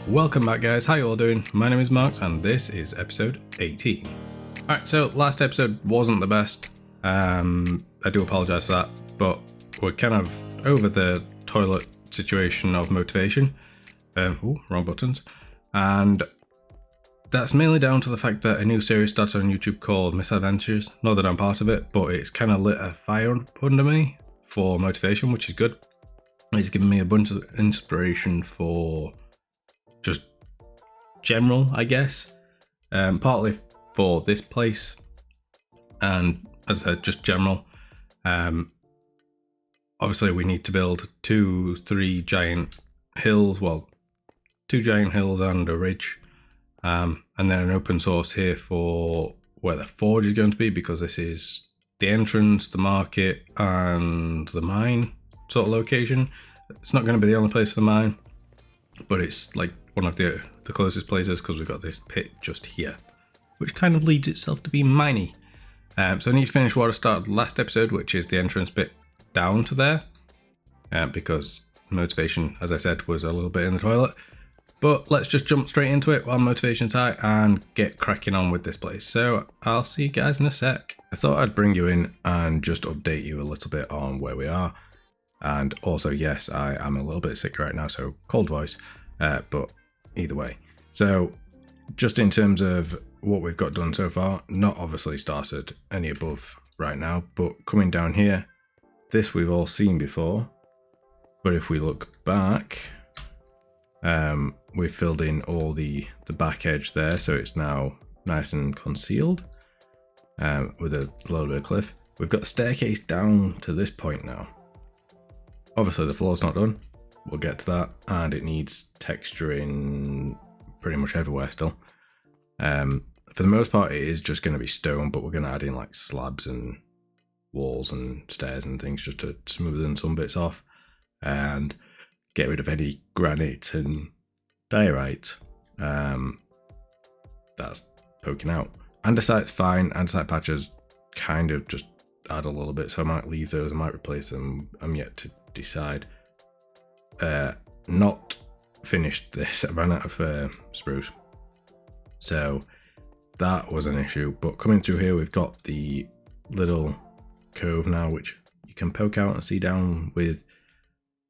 Welcome back, guys. How you all doing? My name is Marx and this is episode 18. Alright, so last episode wasn't the best. I do apologise for that, but we're kind of over the toilet situation of motivation. Wrong buttons. And that's mainly down to the fact that a new series starts on YouTube called Misadventures. Not that I'm part of it, but it's kind of lit a fire under me for motivation, which is good. It's given me a bunch of inspiration for just general, I guess, partly for this place, and as I said, just general. Obviously we need to build two giant hills and a ridge, and then an open source here for where the forge is going to be, because this is the entrance, the market, and the mine sort of location. It's not going to be the only place for the mine, but it's like one of the closest places, because we've got this pit just here, which kind of leads itself to be miney. So I need to finish what I started last episode, which is the entrance bit down to there, because motivation, as I said, was a little bit in the toilet. But let's just jump straight into it while motivation's high and get cracking on with this place. So I'll see you guys in a sec. I thought I'd bring you in and just update you a little bit on where we are. And also, yes, I am a little bit sick right now, so cold voice, but either way. So just in terms of what we've got done so far, not obviously started any above right now, but coming down here, this we've all seen before. But if we look back, we've filled in all the back edge there, so it's now nice and concealed with a little bit of cliff. We've got a staircase down to this point now. Obviously the floor's not done, we'll get to that, and it needs texturing pretty much everywhere still. For the most part it is just going to be stone, but we're going to add in like slabs and walls and stairs and things just to smoothen some bits off and get rid of any granite and diorite that's poking out. Andesite's fine, andesite patches kind of just add a little bit, so I might leave those, I might replace them, I'm yet to decide. Not finished this, I ran out of spruce, so that was an issue. But coming through here, we've got the little cove now, which you can poke out and see down with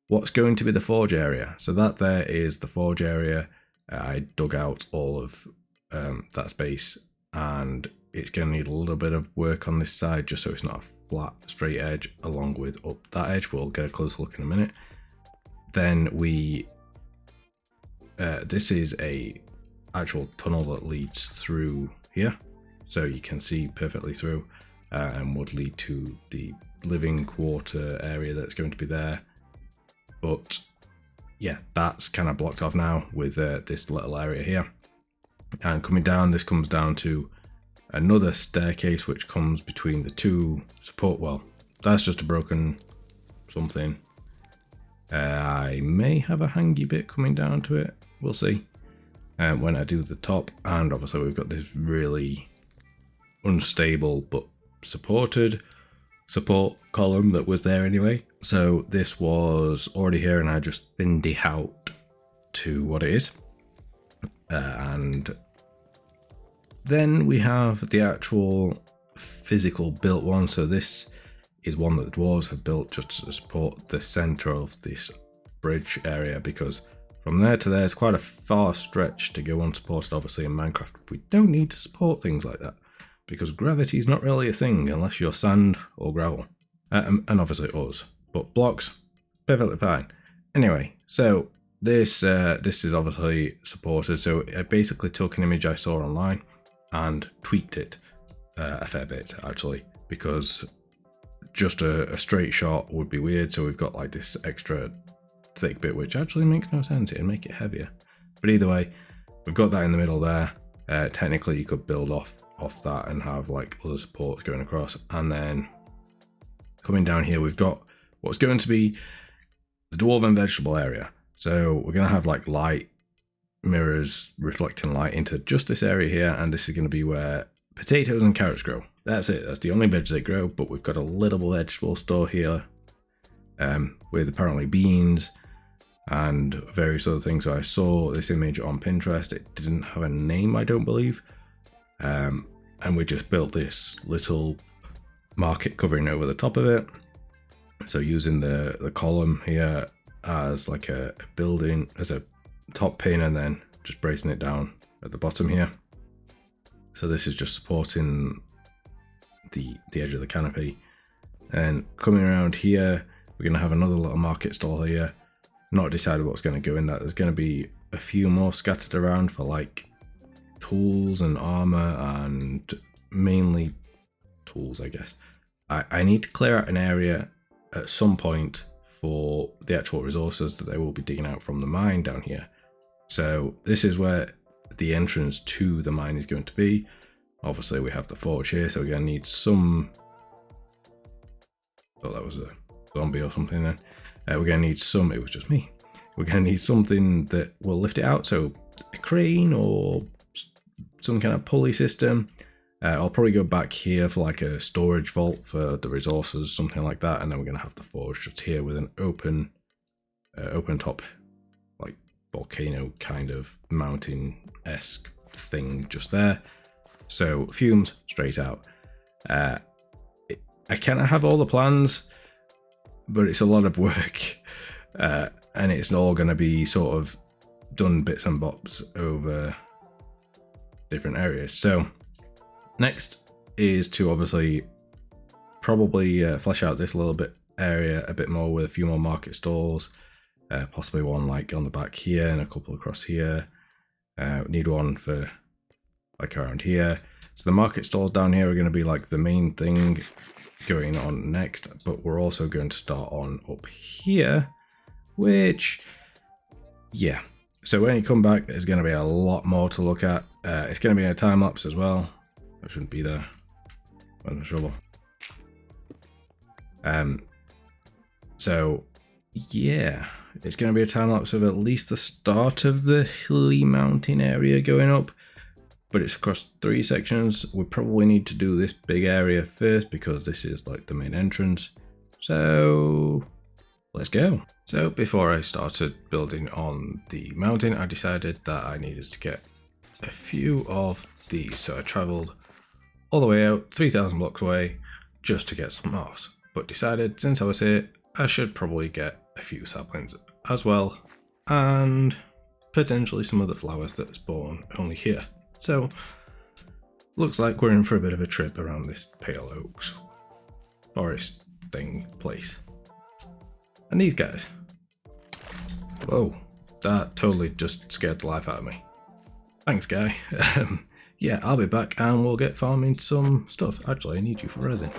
what's going to be the forge area. So that there is the forge area. I dug out all of that space, and it's going to need a little bit of work on this side just so it's not a flat straight edge along with up that edge. We'll get a closer look in a minute. Then we this is a actual tunnel that leads through here, so you can see perfectly through, and would lead to the living quarter area that's going to be there. But yeah, that's kind of blocked off now with this little area here. And coming down, this comes down to another staircase which comes between the two support. Well, that's just a broken something. I may have a hangy bit coming down to it, we'll see when I do the top. And obviously we've got this really unstable but support column that was there anyway. So this was already here and I just thinned it out to what it is. And then we have the actual physical built one. So this is one that the dwarves have built just to support the center of this bridge area, because from there to there is quite a far stretch to go unsupported. Obviously in Minecraft we don't need to support things like that, because gravity is not really a thing unless you're sand or gravel, and obviously us, but blocks, perfectly fine. Anyway, so this is obviously supported, so I basically took an image I saw online and tweaked it a fair bit actually, because just a straight shot would be weird. So we've got like this extra thick bit, which actually makes no sense, it'd make it heavier. But either way, we've got that in the middle there. Technically you could build off that and have like other supports going across. And then coming down here, we've got what's going to be the Dwarven vegetable area. So we're going to have like light mirrors reflecting light into just this area here, and this is going to be where potatoes and carrots grow. That's it, that's the only veg they grow. But we've got a little vegetable store here with apparently beans, and various other things. So I saw this image on Pinterest. It didn't have a name, I don't believe. And we just built this little market covering over the top of it. So using the column here as like a building, as a top pin, and then just bracing it down at the bottom here. So this is just supporting the edge of the canopy. And coming around here, we're going to have another little market stall here. Not decided what's going to go in that. There's going to be a few more scattered around for like tools and armor, and mainly tools, I guess. I need to clear out an area at some point for the actual resources that they will be digging out from the mine down here. So this is where the entrance to the mine is going to be. Obviously we have the forge here, so we're going to need some... Oh, that was a zombie or something then. We're going to need some... It was just me. We're going to need something that will lift it out, so a crane or some kind of pulley system. I'll probably go back here for like a storage vault for the resources, something like that, and then we're going to have the forge just here with an open top, like volcano kind of mountain-esque thing just there. So fumes straight out. I kind of have all the plans, but it's a lot of work, and it's all going to be sort of done bits and bobs over different areas. So next is to obviously probably flesh out this little bit area a bit more with a few more market stalls, possibly one like on the back here and a couple across here. Need one for like around here. So the market stalls down here are going to be like the main thing going on next, but we're also going to start on up here, which, yeah. So when you come back, there's going to be a lot more to look at. It's going to be a time lapse as well. I shouldn't be there. I'm in trouble. So yeah, it's going to be a time lapse of at least the start of the hilly mountain area going up, but it's across 3 sections. We probably need to do this big area first because this is like the main entrance. So let's go. So before I started building on the mountain, I decided that I needed to get a few of these. So I traveled all the way out 3,000 blocks away just to get some moss, but decided since I was here, I should probably get a few saplings as well, and potentially some of the flowers that spawn only here. So looks like we're in for a bit of a trip around this Pale Oaks forest thing place. And these guys. Whoa, that totally just scared the life out of me. Thanks, guy. Yeah, I'll be back and we'll get farming some stuff. Actually, I need you for resin.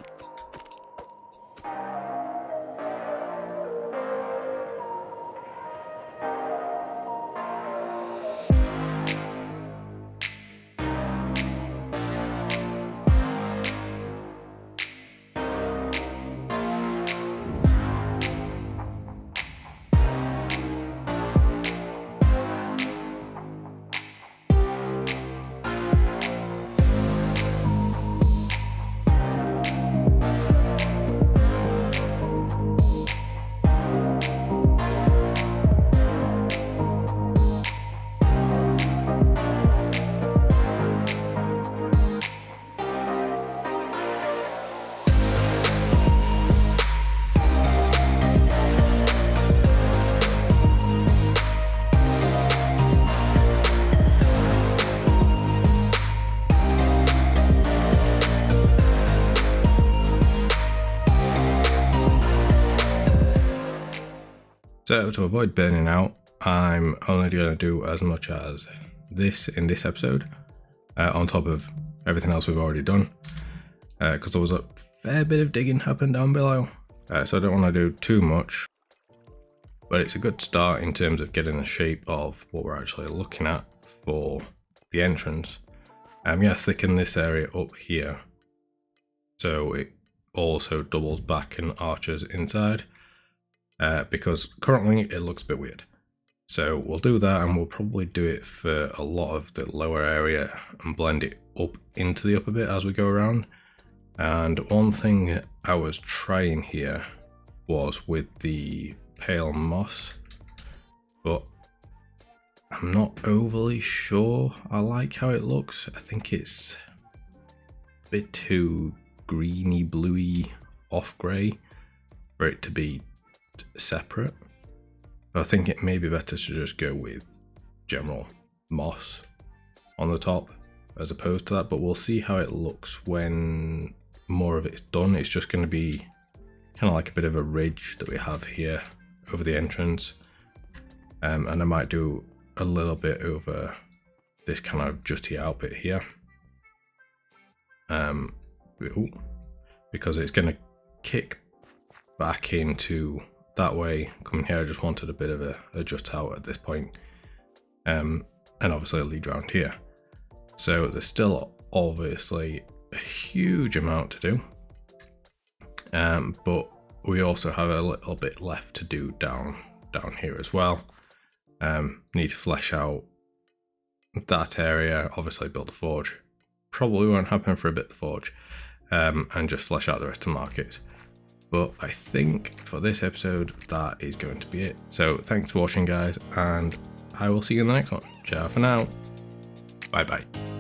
So to avoid burning out, I'm only going to do as much as this in this episode, on top of everything else we've already done, because there was a fair bit of digging happened down below, so I don't want to do too much, but it's a good start in terms of getting the shape of what we're actually looking at for the entrance. I'm going to thicken this area up here, so it also doubles back and arches inside. Because currently it looks a bit weird. So we'll do that, and we'll probably do it for a lot of the lower area and blend it up into the upper bit as we go around. And one thing I was trying here was with the pale moss, but I'm not overly sure I like how it looks. I think it's a bit too greeny, bluey, off grey for it to be separate. So I think it may be better to just go with general moss on the top as opposed to that, but we'll see how it looks when more of it's done. It's just going to be kind of like a bit of a ridge that we have here over the entrance, and I might do a little bit over this kind of jutty out bit here, because it's going to kick back into that way. Coming here, I just wanted a bit of a jut out at this point, and obviously a lead round here. So there's still obviously a huge amount to do, but we also have a little bit left to do down here as well. Need to flesh out that area, obviously build a forge. Probably won't happen for a bit, the forge, and just flesh out the rest of the markets. But I think for this episode, that is going to be it. So thanks for watching, guys, and I will see you in the next one. Ciao for now. Bye bye.